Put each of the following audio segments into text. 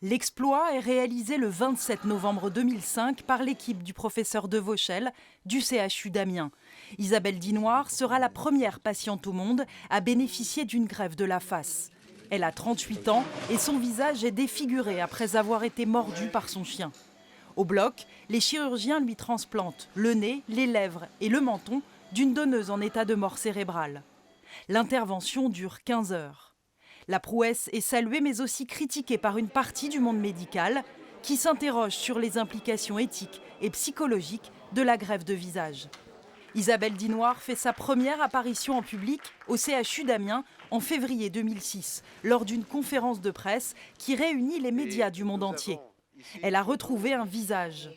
L'exploit est réalisé le 27 novembre 2005 par l'équipe du professeur Devauchel du CHU d'Amiens. Isabelle Dinoir sera la première patiente au monde à bénéficier d'une greffe de la face. Elle a 38 ans et son visage est défiguré après avoir été mordu par son chien. Au bloc, les chirurgiens lui transplantent le nez, les lèvres et le menton d'une donneuse en état de mort cérébrale. L'intervention dure 15 heures. La prouesse est saluée mais aussi critiquée par une partie du monde médical qui s'interroge sur les implications éthiques et psychologiques de la greffe de visage. Isabelle Dinoir fait sa première apparition en public au CHU d'Amiens en février 2006 lors d'une conférence de presse qui réunit les médias du monde entier. Elle a retrouvé un visage.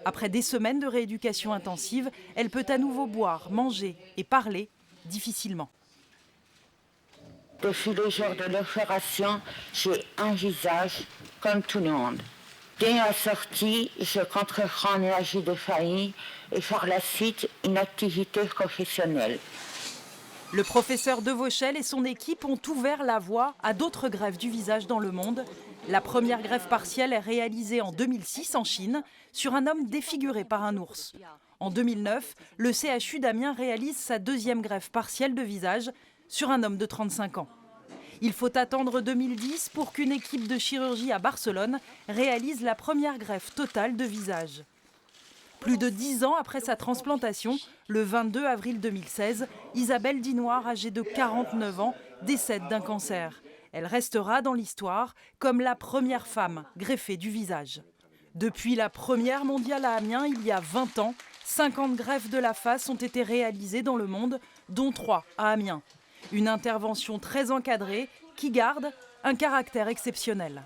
Après des semaines de rééducation intensive, elle peut à nouveau boire, manger et parler difficilement. Depuis le jour de l'opération, j'ai un visage comme tout le monde. Dès la sortie, je compterai un énergie de famille et par la suite une activité professionnelle. Le professeur Devauchel et son équipe ont ouvert la voie à d'autres greffes du visage dans le monde. La première greffe partielle est réalisée en 2006 en Chine sur un homme défiguré par un ours. En 2009, le CHU d'Amiens réalise sa deuxième greffe partielle de visage sur un homme de 35 ans. Il faut attendre 2010 pour qu'une équipe de chirurgie à Barcelone réalise la première greffe totale de visage. Plus de 10 ans après sa transplantation, le 22 avril 2016, Isabelle Dinoir, âgée de 49 ans, décède d'un cancer. Elle restera dans l'histoire comme la première femme greffée du visage. Depuis la première mondiale à Amiens, il y a 20 ans, 50 greffes de la face ont été réalisées dans le monde, dont 3 à Amiens. Une intervention très encadrée qui garde un caractère exceptionnel.